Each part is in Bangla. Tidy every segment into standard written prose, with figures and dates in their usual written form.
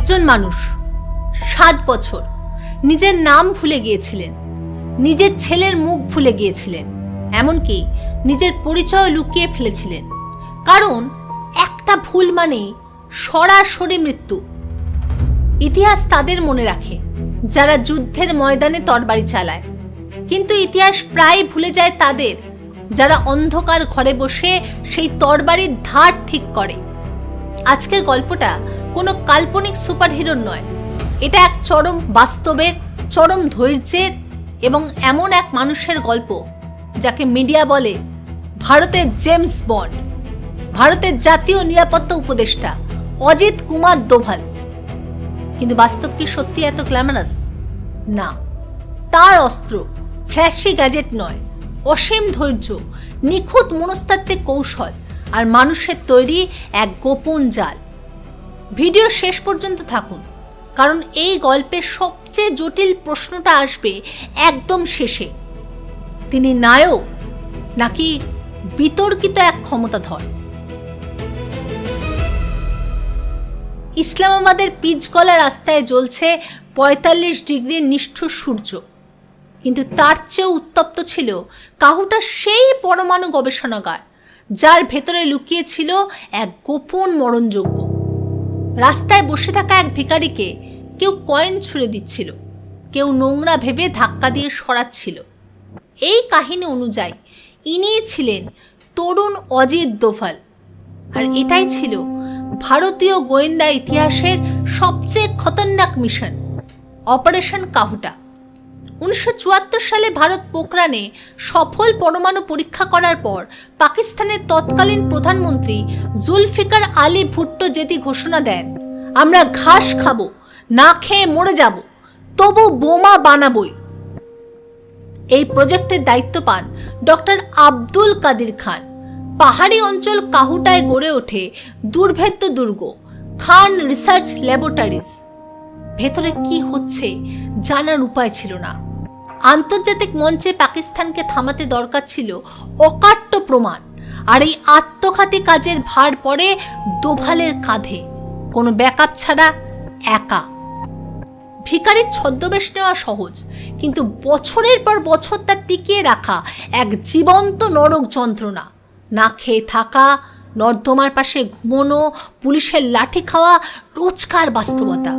একজন মানুষ 7 বছর নিজের নাম ভুলে গিয়েছিলেন, নিজের ছেলের মুখ ভুলে গিয়েছিলেন, এমনকি নিজের পরিচয় লুকিয়ে ফেলেছিলেন। কারণ একটা ভুল মানে সরাসরি মৃত্যু। ইতিহাস তাদের মনে রাখে যারা যুদ্ধের ময়দানে তরবারি চালায়, কিন্তু ইতিহাস প্রায় ভুলে যায় তাদের যারা অন্ধকার ঘরে বসে সেই তরবারির ধার ঠিক করে। আজকের গল্পটা কোনো কাল্পনিক সুপারহিরোর নয়, এটা এক চরম বাস্তবের, চরম ধৈর্যের এবং এমন এক মানুষের গল্প যাকে মিডিয়া বলে ভারতের জেমস বন্ড, ভারতের জাতীয় নিরাপত্তা উপদেষ্টা অজিত কুমার দোভাল। কিন্তু বাস্তব কি সত্যি এত গ্ল্যামারাস? না, তার অস্ত্র ফ্ল্যাশি গ্যাজেট নয়, অসীম ধৈর্য, নিখুঁত মনস্তাত্ত্বিক কৌশল আর মানুষের তৈরি এক গোপন জাল। ভিডিও শেষ পর্যন্ত থাকুন, কারণ এই গল্পের সবচেয়ে জটিল প্রশ্নটা আসবে একদম শেষে। তিনি নায়ক নাকি বিতর্কিত এক ক্ষমতাধর? ইসলামাবাদের পিচগলা রাস্তায় জ্বলছে 45 ডিগ্রির নিষ্ঠুর সূর্য, কিন্তু তার চেয়েও উত্তপ্ত ছিল কাহুটার সেই পরমাণু গবেষণাগার, যার ভেতরে লুকিয়ে ছিল এক গোপন মরণযজ্ঞ। রাস্তায় বসে থাকা এক ভিখারিকে কেউ কয়েন ছুঁড়ে দিচ্ছিল, কেউ নোংরা ভেবে ধাক্কা দিয়ে সরাচ্ছিল। এই কাহিনী অনুযায়ী ইনিই ছিলেন তরুণ অজিত দোভাল, আর এটাই ছিল ভারতীয় গোয়েন্দা ইতিহাসের সবচেয়ে খতরনাক মিশন, অপারেশন কাহুটা। 1974 সালে ভারত পোখরানে সফল পরমাণু পরীক্ষা করার পর পাকিস্তানের তৎকালীন প্রধানমন্ত্রী জুলফিকার আলী ভুট্টো যেদি ঘোষণা দেন, আমরা ঘাস খাবো, না খেয়ে মরে যাব, তবু বোমা বানাবই। এই প্রজেক্টের দায়িত্ব পান ডক্টর আব্দুল কাদির খান। পাহাড়ি অঞ্চল কাহুটায় গড়ে ওঠে দুর্ভেদ্য দুর্গ, খান রিসার্চ ল্যাবরেটরিজ। ভেতরে কি হচ্ছে জানার উপায় ছিল না। আন্তর্জাতিক মঞ্চে পাকিস্তানকে থামাতে দরকার ছিল অকাট্য প্রমাণ, আর এই আত্মঘাতী কাজের ভার পড়ে দোভালের কাঁধে, কোনো ব্যাকআপ ছাড়া, একা। ভিখারির ছদ্মবেশ নেওয়া সহজ, কিন্তু বছরের পর বছর তা টিকিয়ে রাখা এক জীবন্ত নরক যন্ত্রণা। না খেয়ে থাকা, নর্দমার পাশে ঘুমোনো, পুলিশের লাঠি খাওয়া রোজকার বাস্তবতা।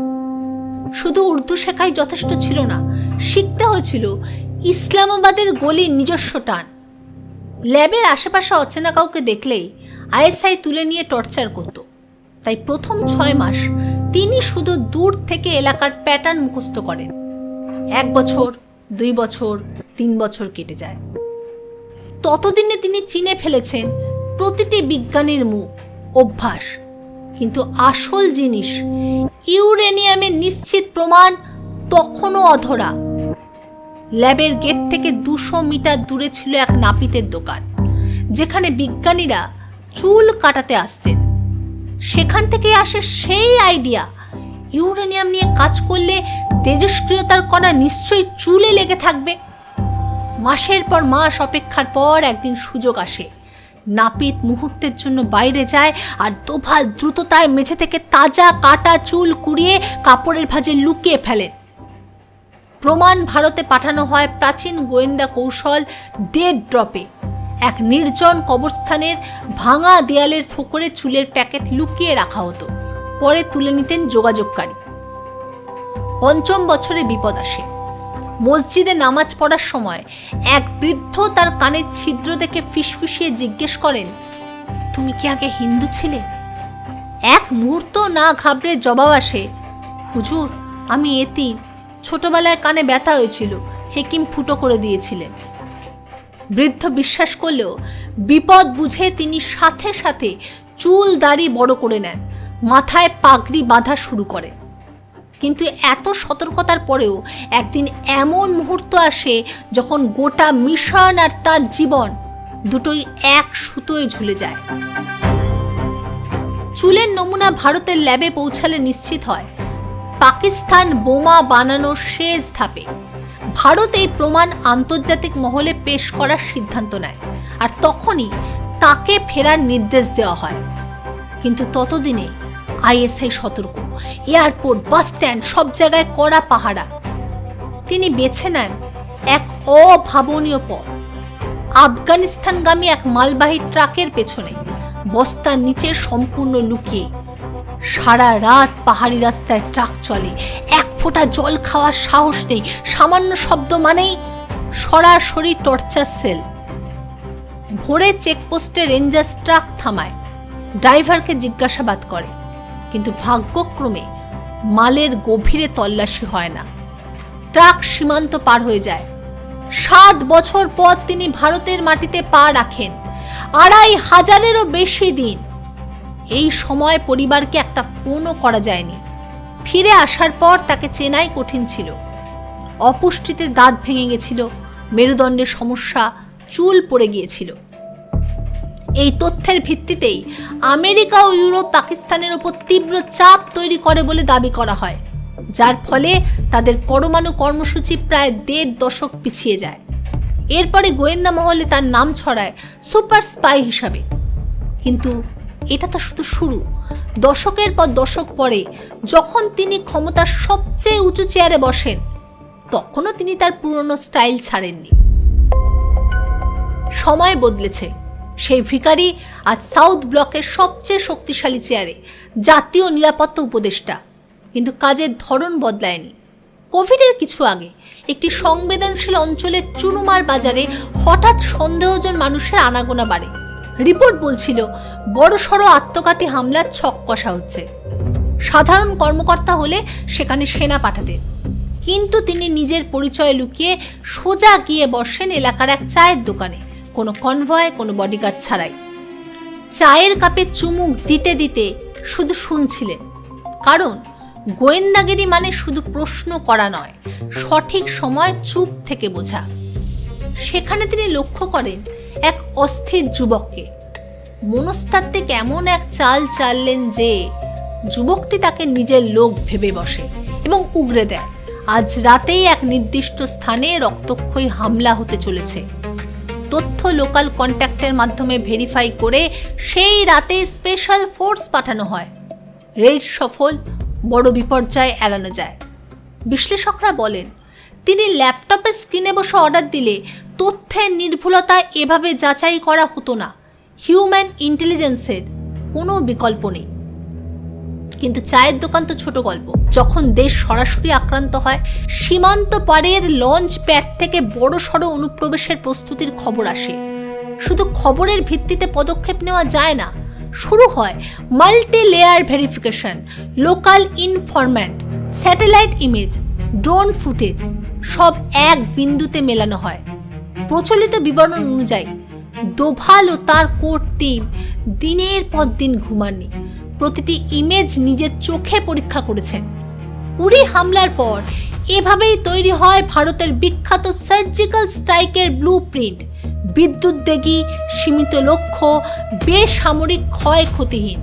শুধু উর্দু শেখাই যথেষ্ট ছিল না, শিখতে হয়েছিল ইসলামাবাদের গলির নিজস্ব টান। ল্যাবের আশেপাশে অচেনা কাউকে দেখলেই আইএসআই তুলে নিয়ে টর্চার করত। তাই প্রথম 6 মাস তিনি শুধু দূর থেকে এলাকার প্যাটার্ন মুখস্থ করেন। 1 বছর, 2 বছর, 3 বছর কেটে যায়। ততদিনে তিনি চিনে ফেলেছেন প্রতিটি বিজ্ঞানীর মুখ, অভ্যাস। কিন্তু আসল জিনিস, ইউরেনিয়ামের নিশ্চিত প্রমাণ তখনও অধরা। ল্যাবের গেট থেকে 200 মিটার দূরে ছিল এক নাপিতের দোকান, যেখানে বিজ্ঞানীরা চুল কাটাতে আসতেন। সেখান থেকে আসে সেই আইডিয়া, ইউরেনিয়াম নিয়ে কাজ করলে তেজস্ক্রিয়তার কণা নিশ্চয়ই চুলে লেগে থাকবে। মাসের পর মাস অপেক্ষার পর একদিন সুযোগ আসে। নাপিত মুহূর্তের জন্য বাইরে যায়, আর দোভাল দ্রুততায় মেঝে থেকে তাজা কাটা চুল কুড়িয়ে কাপড়ের ভাঁজে লুকিয়ে ফেলেন। প্রমাণ ভারতে পাঠানো হয় প্রাচীন গোয়েন্দা কৌশল ডেড ড্রপে। এক নির্জন কবরস্থানের ভাঙা দেয়ালের ফোকরে চুলের প্যাকেট লুকিয়ে রাখা হতো, পরে তুলে নিতেন যোগাযোগকারী। 5ম বছরে বিপদ আসে। মসজিদে নামাজ পড়ার সময় এক বৃদ্ধ তার কানের ছিদ্র দেখে ফিসফিসিয়ে জিজ্ঞেস করেন, তুমি কি আগে হিন্দু ছিলে? এক মুহূর্ত না ঘাবড়ে জবাব আসে, হুজুর, আমি এতিম, ছোটবেলায় কানে ব্যথা হয়েছিল, হেকিম ফুটো করে দিয়েছিলেন। বৃদ্ধ বিশ্বাস করলেও বিপদ বুঝে তিনি সাথে সাথে চুল দাড়ি বড় করে নেন, মাথায় পাগড়ি বাঁধা শুরু করেন। কিন্তু এত সতর্কতার পরেও একদিন এমন মুহূর্ত আসে যখন গোটা মিশন আর তার জীবন দুটোই এক সুতোয় ঝুলে যায়। চুলের নমুনা ভারতের ল্যাবে পৌঁছালে নিশ্চিত হয় পাকিস্তান বোমা বানানোর শেষ ধাপে। ভারত এই প্রমাণ আন্তর্জাতিক মহলে পেশ করার সিদ্ধান্ত নেয়, আর তখনই তাকে ফেরার নির্দেশ দেওয়া হয়। কিন্তু ততদিনে আইএসআই সতর্ক, এয়ারপোর্ট, বাস স্ট্যান্ড, সব জায়গায় কড়া পাহারা। তিনি বেছে নেন এক অভাবনীয় পথ, আফগানিস্তানগামী এক মালবাহী ট্রাকের পেছনে, বস্তার নিচে সম্পূর্ণ লুকিয়ে। সারা রাত পাহাড়ি রাস্তায় ট্রাক চলে, এক ফোঁটা জল খাওয়ার সাহস নেই, সামান্য শব্দ মানেই সরাসরি টর্চার সেল। ভোরে চেকপোস্টে রেঞ্জার্স ট্রাক থামায়, ড্রাইভারকে জিজ্ঞাসাবাদ করে, কিন্তু ভাগ্যক্রমে মালের গভীরে তল্লাশি হয় না। ট্রাক সীমান্ত পার হয়ে যায়। 7 বছর পর তিনি ভারতের মাটিতে পা রাখেন, 2500-এরও বেশি দিন। এই সময় পরিবারকে একটা ফোনও করা যায়নি। ফিরে আসার পর তাকে চেনাই কঠিন ছিল। অপুষ্টিতে দাঁত ভেঙে গেছিল, মেরুদণ্ডের সমস্যা, চুল পড়ে গিয়েছিল। এই তথ্যের ভিত্তিতেই আমেরিকা ও ইউরোপ পাকিস্তানের উপর তীব্র চাপ তৈরি করে বলে দাবি করা হয়, যার ফলে তাদের পরমাণু কর্মসূচি প্রায় 1.5 দশক পিছিয়ে যায়। এরপরে গোয়েন্দা মহলে তার নাম ছড়ায় সুপার স্পাই হিসাবে। কিন্তু এটা তো শুধু শুরু। দশকের পর দশক পরে যখন তিনি ক্ষমতার সবচেয়ে উঁচু চেয়ারে বসেন, তখনও তিনি তার পুরনো স্টাইল ছাড়েননি। সময় বদলেছে। সেই ভিখারি আজ সাউথ ব্লকের সবচেয়ে শক্তিশালী চেয়ারে, জাতীয় নিরাপত্তা উপদেষ্টা। কিন্তু কাজের ধরন বদলায়নি। কোভিডের কিছু আগে একটি সংবেদনশীল অঞ্চলের চুরুমার বাজারে হঠাৎ সন্দেহজন মানুষের আনাগোনা বাড়ে। রিপোর্ট বলছিল বড়সড় আত্মঘাতী হামলার ছক কষা হচ্ছে। সাধারণ কর্মকর্তা হলে সেখানে সেনা পাঠাতেন, কিন্তু তিনি নিজের পরিচয় লুকিয়ে সোজা গিয়ে বসেন এলাকার এক চায়ের দোকানে, কোনো কনভয়, কোনো বডিগার্ড ছাড়াই। চায়ের কাপে চুমুক দিতে দিতে শুধু শুনছিলেন। কারণ গোয়েন্দাগিরি মানে শুধু প্রশ্ন করা নয়, সঠিক সময় চুপ থেকে বোঝা। সেখানে তিনি লক্ষ্য করেন এক অস্থির যুবককে। মনস্তাত্ত্বিক এমন এক চাল চাললেন যে যুবকটি তাকে নিজের লোক ভেবে বসে এবং উগরে দেয়, আজ রাতেই এক নির্দিষ্ট স্থানে রক্তক্ষয়ী হামলা হতে চলেছে। তথ্য লোকাল কন্ট্যাক্টের মাধ্যমে ভেরিফাই করে সেই রাতে স্পেশাল ফোর্স পাঠানো হয়। রেড সফল, বড় বিপর্যয় এড়ানো যায়। বিশ্লেষকরা বলেন, তিনি ল্যাপটপের স্ক্রিনে বসে অর্ডার দিলে তথ্যের নির্ভুলতা এভাবে যাচাই করা হতো না। হিউম্যান ইন্টেলিজেন্সের কোনো বিকল্প নেই। কিন্তু চায়ের দোকান তো ছোট গল্প। যখন দেশ সরাসরি আক্রান্ত হয়, সীমান্ত পারের লঞ্চ প্যাড থেকে বড়সড় অনুপ্রবেশের প্রস্তুতির খবর আসে। শুধু খবরের ভিত্তিতে পদক্ষেপ নেওয়া যায় না, শুরু হয় multi layer verification, local informant, satellite image, drone footage, সব এক বিন্দুতে মেলানো হয়। প্রচলিত বিবরণ অনুযায়ী দোভাল ও তার কোর টিম দিনের পর দিন ঘুমাননি, প্রতিটি ইমেজ নিজের চোখে পরীক্ষা করেছেন। উড়ি হামলার পর এভাবেই তৈরি হয় ভারতের বিখ্যাত সার্জিক্যাল স্ট্রাইকের ব্লু প্রিন্ট। বিদ্যুৎবেগী, সীমিত লক্ষ্য, বেসামরিক ক্ষয়ক্ষতিহীন।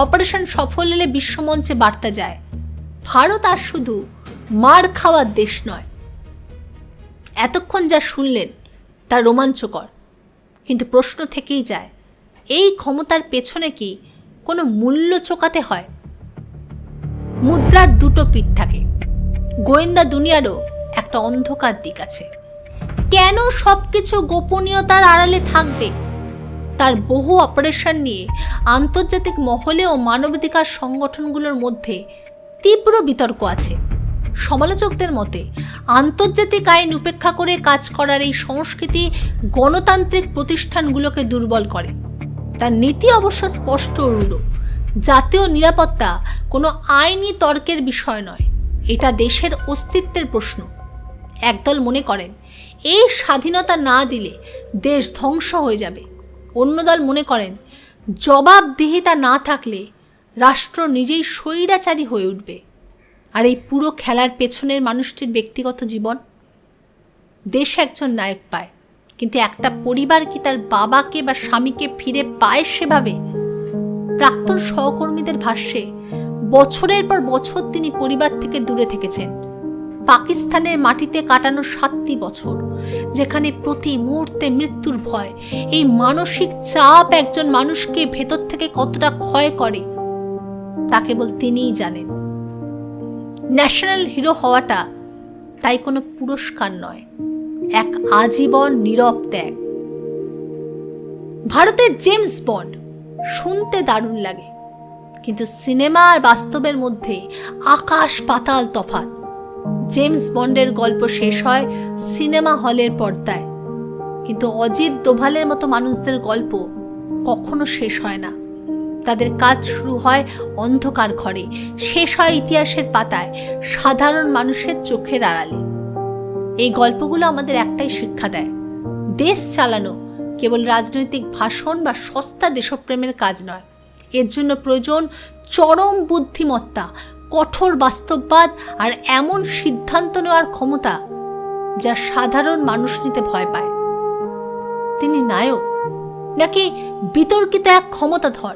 অপারেশন সফল হলে বিশ্বমঞ্চে বার্তা যায়, ভারত আর শুধু মার খাওয়ার দেশ নয়। এতক্ষণ যা শুনলেন তা রোমাঞ্চকর, কিন্তু প্রশ্ন থেকেই যায়, এই ক্ষমতার পেছনে কি কোনো মূল্য চোকাতে হয়? মুদ্রার দুটো পিঠ থাকে। গোয়েন্দা দুনিয়ারও একটা অন্ধকার দিক আছে। কেন সবকিছু গোপনীয়তার আড়ালে থাকবে? তার বহু অপারেশন নিয়ে আন্তর্জাতিক মহলে ও মানবাধিকার সংগঠনগুলোর মধ্যে তীব্র বিতর্ক আছে। সমালোচকদের মতে আন্তর্জাতিক আইন উপেক্ষা করে কাজ করার এই সংস্কৃতি গণতান্ত্রিক প্রতিষ্ঠানগুলোকে দুর্বল করে। তার নীতি অবশ্য স্পষ্ট ও রূঢ়। জাতীয় নিরাপত্তা কোনো আইনি তর্কের বিষয় নয়, এটা দেশের অস্তিত্বের প্রশ্ন। একদল মনে করেন এই স্বাধীনতা না দিলে দেশ ধ্বংস হয়ে যাবে। অন্য দল মনে করেন জবাবদিহিতা না থাকলে রাষ্ট্র নিজেই স্বৈরাচারী হয়ে উঠবে। আর এই পুরো খেলার পেছনের মানুষটির ব্যক্তিগত জীবন। দেশ একজন নায়ক পায়, কিন্তু একটা পরিবার কি তার বাবাকে বা স্বামীকে ফিরে পায় সেভাবে? প্রাক্তন সহকর্মীদের ভাষ্যে বছরের পর বছর তিনি পরিবার থেকে দূরে থেকেছেন। পাকিস্তানের মাটিতে কাটানো 7টি বছর, যেখানে প্রতি মুহূর্তে মৃত্যুর ভয়। এই মানসিক চাপ একজন মানুষকে ভেতর থেকে কতটা ক্ষয় করে। তা কেবল তিনিই জানেন। ন্যাশনাল হিরো হওয়াটা তাই কোনো পুরস্কার নয়, এক আজীবন নীরব ত্যাগ। ভারতের জেমস বন্ড শুনতে দারুণ লাগে, কিন্তু সিনেমা আর বাস্তবের মধ্যে আকাশ পাতাল তফাৎ। জেমস বন্ডের গল্প শেষ হয় সিনেমা হলের পর্দায়, কিন্তু অজিত দোভালের মতো মানুষদের গল্প কখনো শেষ হয় না। তাদের কাজ শুরু হয় অন্ধকার ঘরে, শেষ হয় ইতিহাসের পাতায়, সাধারণ মানুষের চোখের আড়ালে। এই গল্পগুলো আমাদের একটাই শিক্ষা দেয়, দেশ চালানো কেবল রাজনৈতিক ভাষণ বা সস্তা দেশপ্রেমের কাজ নয়। এর জন্য প্রয়োজন চরম বুদ্ধিমত্তা, কঠোর বাস্তববাদ আর এমন সিদ্ধান্ত নেওয়ার ক্ষমতা যা সাধারণ মানুষ নিতে ভয় পায়। তিনি নায়ক নাকি বিতর্কিত এক ক্ষমতাধর,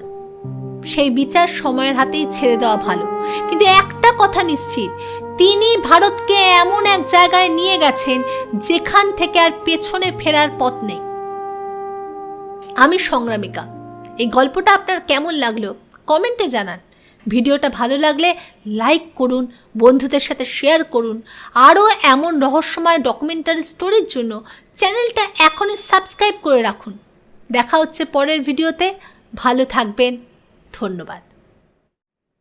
সেই বিচার সময়ের হাতেই ছেড়ে দেওয়া ভালো। কিন্তু একটা কথা নিশ্চিত, তিনি ভারতকে এমন এক জায়গায় নিয়ে গেছেন যেখান থেকে আর পেছনে ফেরার পথ নেই। আমি সংগ্রামিকা। এই গল্পটা আপনার কেমন লাগলো কমেন্টে জানান। ভিডিওটা ভালো লাগলে লাইক করুন, বন্ধুদের সাথে শেয়ার করুন। আরও এমন রহস্যময় ডকুমেন্টারি স্টোরির জন্য চ্যানেলটা এখনই সাবস্ক্রাইব করে রাখুন। দেখা হচ্ছে পরের ভিডিওতে। ভালো থাকবেন। ধন্যবাদ।